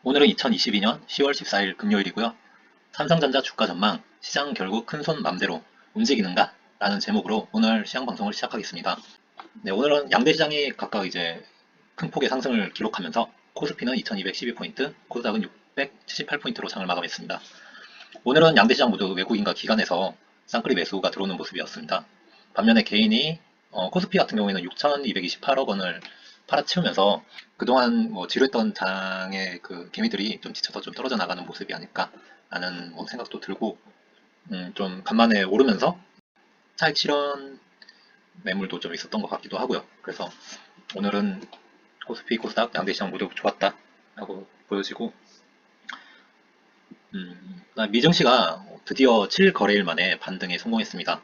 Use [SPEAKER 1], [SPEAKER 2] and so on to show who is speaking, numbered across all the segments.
[SPEAKER 1] 오늘은 2022년 10월 14일 금요일이고요. 삼성전자 주가 전망, 시장 결국 큰손 맘대로 움직이는가? 라는 제목으로 오늘 시장 방송을 시작하겠습니다. 네, 오늘은 양대 시장이 각각 이제 큰 폭의 상승을 기록하면서 코스피는 2212포인트, 코스닥은 678포인트로 장을 마감했습니다. 오늘은 양대 시장 모두 외국인과 기관에서 쌍끌이 매수가 들어오는 모습이었습니다. 반면에 개인이 코스피 같은 경우에는 6,228억 원을 팔아치우면서 그동안 지루했던 장의 그 개미들이 좀 지쳐서 좀 떨어져 나가는 모습이 아닐까라는 생각도 들고 좀 간만에 오르면서 차익 실현 매물도 좀 있었던 것 같기도 하고요. 그래서 오늘은 코스피, 코스닥 양대 시장 모두 좋았다라고 보여지고 미증시가 드디어 7거래일 만에 반등에 성공했습니다.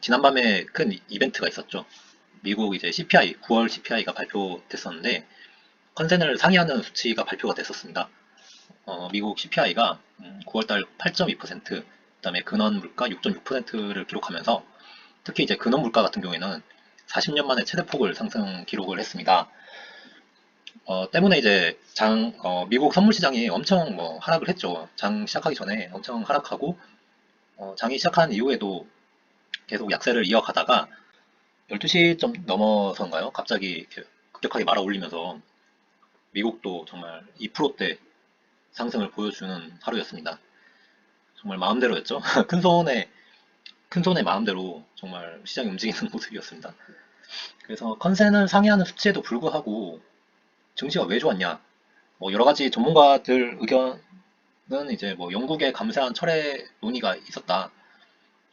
[SPEAKER 1] 지난밤에 큰 이벤트가 있었죠. 미국 이제 CPI, 9월 CPI가 발표됐었는데 컨센을 상회하는 수치가 발표가 됐었습니다. 미국 CPI가 9월달 8.2%, 그다음에 근원 물가 6.6%를 기록하면서 특히 이제 근원 물가 같은 경우에는 40년 만에 최대폭을 상승 기록을 했습니다. 때문에 이제 미국 선물 시장이 엄청 하락을 했죠. 장 시작하기 전에 엄청 하락하고 장이 시작한 이후에도 계속 약세를 이어가다가 12시 좀 넘어서인가요? 갑자기 이렇게 급격하게 말아 올리면서 미국도 정말 2%대 상승을 보여주는 하루였습니다. 정말 마음대로였죠. 큰 손의 마음대로 정말 시장이 움직이는 모습이었습니다. 그래서 컨센을 상회하는 수치에도 불구하고 증시가 왜 좋았냐? 여러 가지 전문가들 의견은 이제 영국의 감세한 철회 논의가 있었다.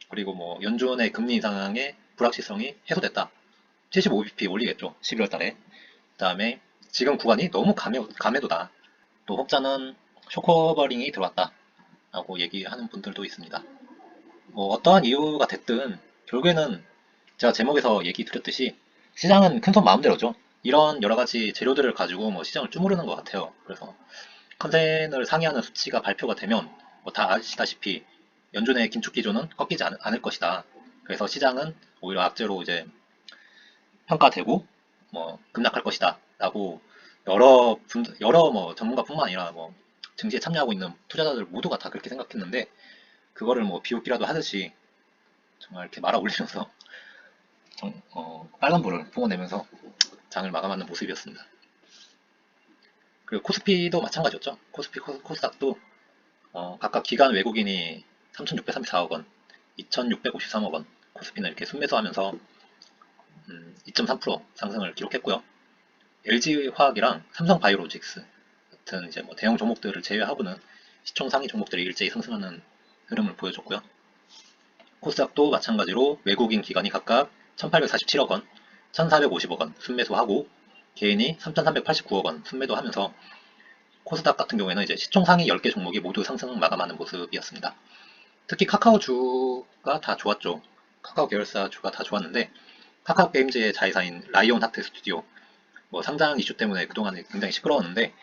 [SPEAKER 1] 그리고 연준의 금리 인상의 불확실성이 해소됐다. 75bp 올리겠죠. 11월 달에. 그다음에 지금 구간이 너무 감해도다. 또 혹자는 쇼커버링이 들어왔다. 라고 얘기하는 분들도 있습니다. 어떠한 이유가 됐든 결국에는 제가 제목에서 얘기 드렸듯이 시장은 큰손 마음대로죠. 이런 여러 가지 재료들을 가지고 시장을 주무르는 것 같아요. 그래서 컨센을 상회하는 수치가 발표가 되면 다 아시다시피 연준의 긴축 기조는 꺾이지 않을 것이다. 그래서 시장은 오히려 악재로 이제 평가되고 급락할 것이다. 라고 여러 전문가뿐만 아니라 증시에 참여하고 있는 투자자들 모두가 다 그렇게 생각했는데 그거를 비웃기라도 하듯이 정말 이렇게 말아 올리면서 빨간불을 뿜어내면서 장을 마감하는 모습이었습니다. 그리고 코스피도 마찬가지였죠. 코스피, 코스닥도 각각 기관 외국인이 3,634억 원, 2,653억 원, 코스피는 이렇게 순매수하면서 2.3% 상승을 기록했고요. LG화학이랑 삼성바이오로직스 같은 이제 대형 종목들을 제외하고는 시총 상위 종목들이 일제히 상승하는 흐름을 보여줬고요. 코스닥도 마찬가지로 외국인 기관이 각각 1,847억 원, 1,450억 원 순매수하고 개인이 3,389억 원 순매도하면서 코스닥 같은 경우에는 이제 시총 상위 10개 종목이 모두 상승 마감하는 모습이었습니다. 특히 카카오주가 다 좋았죠. 카카오 계열사 주가 다 좋았는데 카카오 게임즈의 자회사인 라이온 하트 스튜디오 상장 이슈 때문에 그동안 굉장히 시끄러웠는데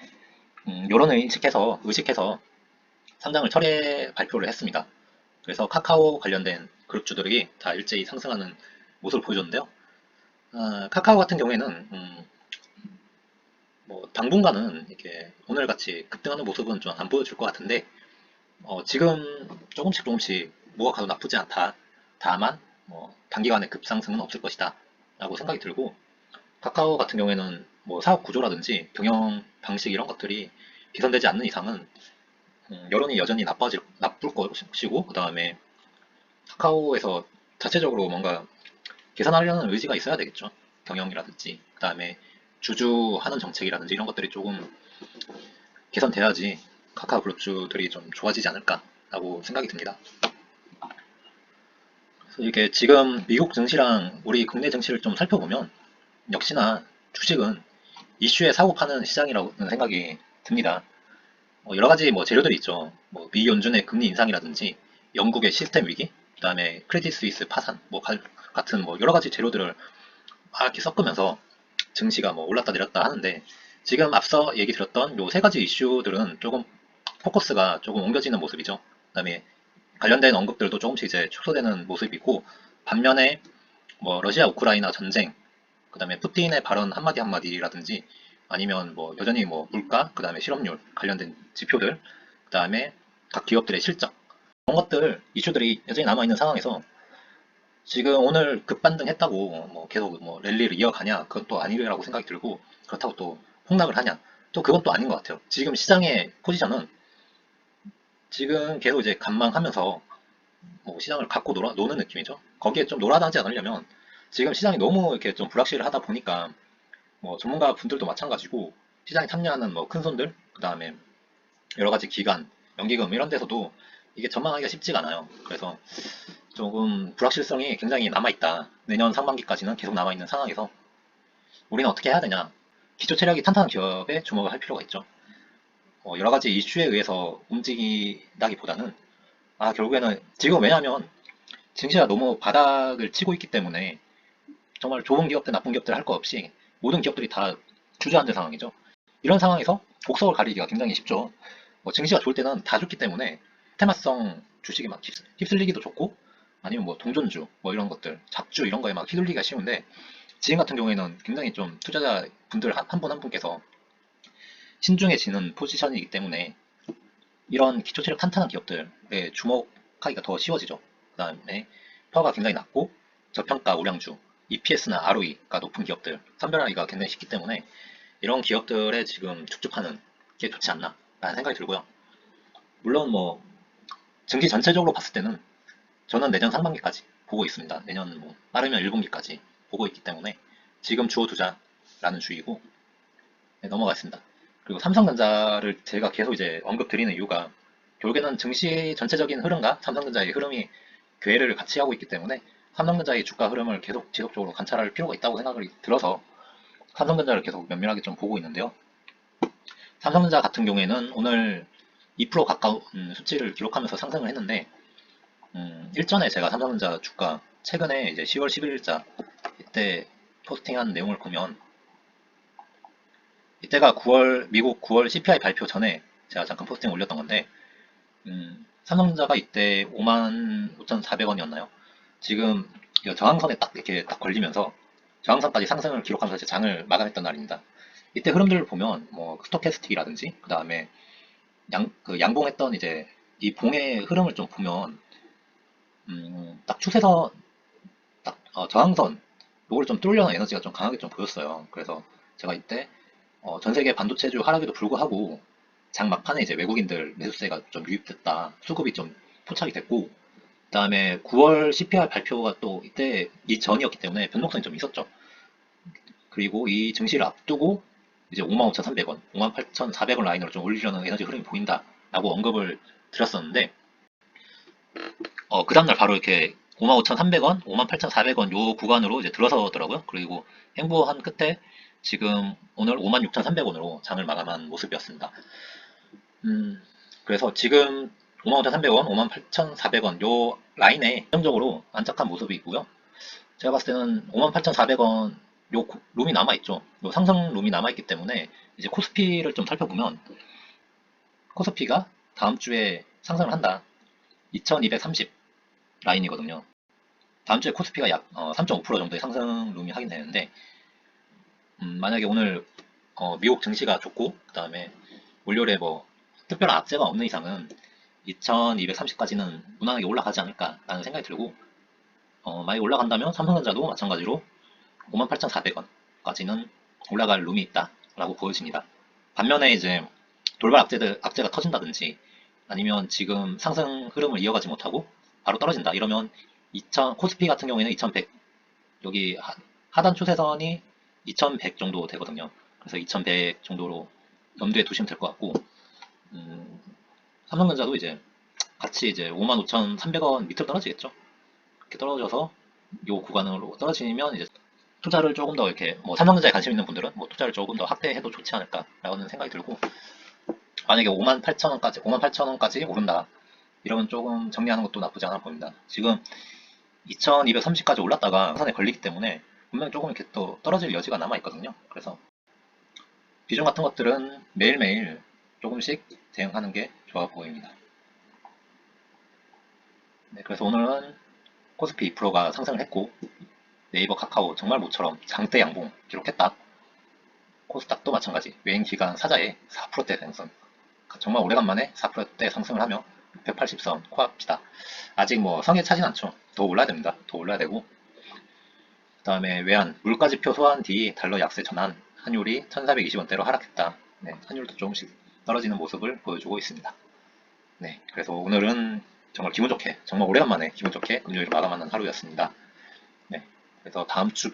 [SPEAKER 1] 여론을 의식해서 상장을 철회 발표를 했습니다. 그래서 카카오 관련된 그룹주들이 다 일제히 상승하는 모습을 보여줬는데요. 카카오 같은 경우에는 당분간은 이렇게 오늘같이 급등하는 모습은 좀 안 보여줄 것 같은데 지금 조금씩 뭐가 가도 나쁘지 않다. 다만 단기간에 급상승은 없을 것이다 라고 생각이 들고 카카오 같은 경우에는 사업 구조라든지 경영 방식 이런 것들이 개선되지 않는 이상은 여론이 여전히 나쁠 것이고 그 다음에 카카오에서 자체적으로 뭔가 개선하려는 의지가 있어야 되겠죠. 경영이라든지 그 다음에 주주하는 정책이라든지 이런 것들이 조금 개선돼야지 카카오 그룹주들이 좀 좋아지지 않을까라고 생각이 듭니다. 그래서 이게 지금 미국 증시랑 우리 국내 증시를 좀 살펴보면 역시나 주식은 이슈에 사고 파는 시장이라는 생각이 듭니다. 여러 가지 재료들이 있죠. 미 연준의 금리 인상이라든지 영국의 시스템 위기, 그 다음에 크레딧 스위스 파산, 같은 여러 가지 재료들을 막 이렇게 섞으면서 증시가 올랐다 내렸다 하는데 지금 앞서 얘기 드렸던 요 세 가지 이슈들은 조금 포커스가 조금 옮겨지는 모습이죠. 그 다음에 관련된 언급들도 조금씩 이제 축소되는 모습이고 반면에 러시아 우크라이나 전쟁, 그 다음에 푸틴의 발언 한마디 한마디라든지 아니면 뭐 여전히 뭐 물가, 그 다음에 실업률 관련된 지표들, 그 다음에 각 기업들의 실적, 그런 것들 이슈들이 여전히 남아 있는 상황에서 지금 오늘 급반등했다고 뭐 계속 뭐 랠리를 이어가냐? 그건 또 아니라고 생각이 들고, 그렇다고 또 폭락을 하냐? 또 그건 또 아닌 것 같아요. 지금 시장의 포지션은 지금 계속 이제 관망하면서 뭐 시장을 갖고 노는 느낌이죠. 거기에 좀 놀아나지 않으려면 지금 시장이 너무 이렇게 좀 불확실하다 보니까 뭐 전문가 분들도 마찬가지고 시장에 참여하는 뭐 큰 손들, 그 다음에 여러 가지 기관, 연기금 이런 데서도 이게 전망하기가 쉽지가 않아요. 그래서 조금 불확실성이 굉장히 남아있다. 내년 상반기까지는 계속 남아있는 상황에서 우리는 어떻게 해야 되냐? 기초 체력이 탄탄한 기업에 주목을 할 필요가 있죠. 여러 가지 이슈에 의해서 움직이다기보다는 결국에는 지금 왜냐하면 증시가 너무 바닥을 치고 있기 때문에 정말 좋은 기업들, 나쁜 기업들 할 거 없이 모든 기업들이 다 주저앉은 상황이죠. 이런 상황에서 곡석을 가리기가 굉장히 쉽죠. 증시가 좋을 때는 다 좋기 때문에 테마성 주식이 막 휩쓸리기도 좋고, 아니면 뭐 동전주, 뭐 이런 것들, 잡주 이런 거에 막 휘둘리기가 쉬운데, 지금 같은 경우에는 굉장히 좀 투자자 분들 한 분 한 분께서 신중해지는 포지션이기 때문에 이런 기초 체력 탄탄한 기업들에 주목하기가 더 쉬워지죠. 그 다음에 퍼가 굉장히 낮고 저평가 우량주, EPS나 ROE가 높은 기업들 선별하기가 굉장히 쉽기 때문에 이런 기업들에 지금 축적하는 게 좋지 않나 라는 생각이 들고요. 물론 뭐 증시 전체적으로 봤을 때는 저는 내년 상반기까지 보고 있습니다. 내년 뭐 빠르면 1분기까지 보고 있기 때문에 지금 주워 두자라는 주의고, 네, 넘어가겠습니다. 그리고 삼성전자를 제가 계속 이제 언급드리는 이유가 결국에는 증시 전체적인 흐름과 삼성전자의 흐름이 괴를 같이 하고 있기 때문에 삼성전자의 주가 흐름을 계속 지속적으로 관찰할 필요가 있다고 생각이 들어서 삼성전자를 계속 면밀하게 좀 보고 있는데요. 삼성전자 같은 경우에는 오늘 2% 가까운 수치를 기록하면서 상승을 했는데, 일전에 제가 삼성전자 주가 최근에 이제 10월 11일자 이때 포스팅한 내용을 보면, 이때가 미국 9월 CPI 발표 전에 제가 잠깐 포스팅 올렸던 건데, 삼성전자가 이때 55,400원이었나요? 지금 이 저항선에 딱 이렇게 딱 걸리면서 저항선까지 상승을 기록하면서 이제 장을 마감했던 날입니다. 이때 흐름들을 보면 뭐 스토캐스틱이라든지 그 다음에 그 양봉했던 이제 이 봉의 흐름을 좀 보면 딱 추세선 딱 저항선 요걸 좀 뚫으려는 에너지가 좀 강하게 좀 보였어요. 그래서 제가 이때 전 세계 반도체주 하락에도 불구하고 장 막판에 이제 외국인들 매수세가 좀 유입됐다. 수급이 좀 포착이 됐고, 그 다음에 9월 CPI 발표가 또 이때 이전이었기 때문에 변동성이 좀 있었죠. 그리고 이 증시를 앞두고 이제 55,300원, 58,400원 라인으로 좀 올리려는 에너지 흐름이 보인다라고 언급을 드렸었는데, 그 다음날 바로 이렇게 55,300원, 58,400원 요 구간으로 이제 들어서더라고요. 그리고 행보한 끝에 지금 오늘 56,300원으로 장을 마감한 모습이었습니다. 그래서 지금 55,300원, 58,400원 요 라인에 안정적으로 안착한 모습이 있고요. 제가 봤을 때는 58,400원 요 룸이 남아있죠. 요 상승 룸이 남아있기 때문에 이제 코스피를 좀 살펴보면 코스피가 다음 주에 상승을 한다. 2230 라인이거든요. 다음 주에 코스피가 약 3.5% 정도의 상승 룸이 확인되는데, 만약에 오늘 미국 증시가 좋고 그 다음에 월요일에 뭐 특별한 악재가 없는 이상은 2230까지는 무난하게 올라가지 않을까라는 생각이 들고, 만약에 올라간다면 삼성전자도 마찬가지로 58,400원까지는 올라갈 룸이 있다라고 보여집니다. 반면에 이제 돌발 악재가 터진다든지 아니면 지금 상승 흐름을 이어가지 못하고 바로 떨어진다 이러면 코스피 같은 경우에는 2100, 여기 하단 추세선이 2100 정도 되거든요. 그래서 2100 정도로 염두에 두시면 될 것 같고, 삼성전자도 이제 같이 이제 55,300원 밑으로 떨어지겠죠. 이렇게 떨어져서 요 구간으로 떨어지면 이제 투자를 조금 더 이렇게 뭐 삼성전자에 관심 있는 분들은 뭐 투자를 조금 더 확대해도 좋지 않을까라는 생각이 들고, 만약에 58,000원까지 58,000원까지 오른다 이러면 조금 정리하는 것도 나쁘지 않아 보입니다. 지금 2230까지 올랐다가 선에 걸리기 때문에 분명히 조금 이렇게 또 떨어질 여지가 남아 있거든요. 그래서 비중 같은 것들은 매일매일 조금씩 대응하는 게 좋아 보입니다. 네, 그래서 오늘은 코스피 2%가 상승을 했고 네이버 카카오 정말 모처럼 장대 양봉 기록했다. 코스닥도 마찬가지. 외인 기관 사자의 4%대 상승. 정말 오래간만에 4%대 상승을 하며 680선 코앞이다. 아직 뭐 성에 차진 않죠. 더 올라야 됩니다. 더 올라야 되고. 그 다음에 외환 물가지표 소화한 뒤 달러 약세 전환. 환율이 1420원대로 하락했다. 네, 환율도 조금씩 떨어지는 모습을 보여주고 있습니다. 네, 그래서 오늘은 정말 기분 좋게, 정말 오래간만에 기분 좋게 금요일을 마감하는 하루였습니다. 네, 그래서 다음 주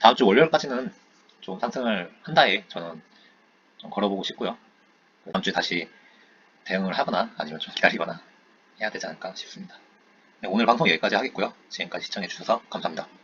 [SPEAKER 1] 월요일까지는 좀 상승을 한다에 저는 좀 걸어보고 싶고요. 다음 주에 다시 대응을 하거나 아니면 좀 기다리거나 해야 되지 않을까 싶습니다. 네, 오늘 방송 여기까지 하겠고요. 지금까지 시청해주셔서 감사합니다.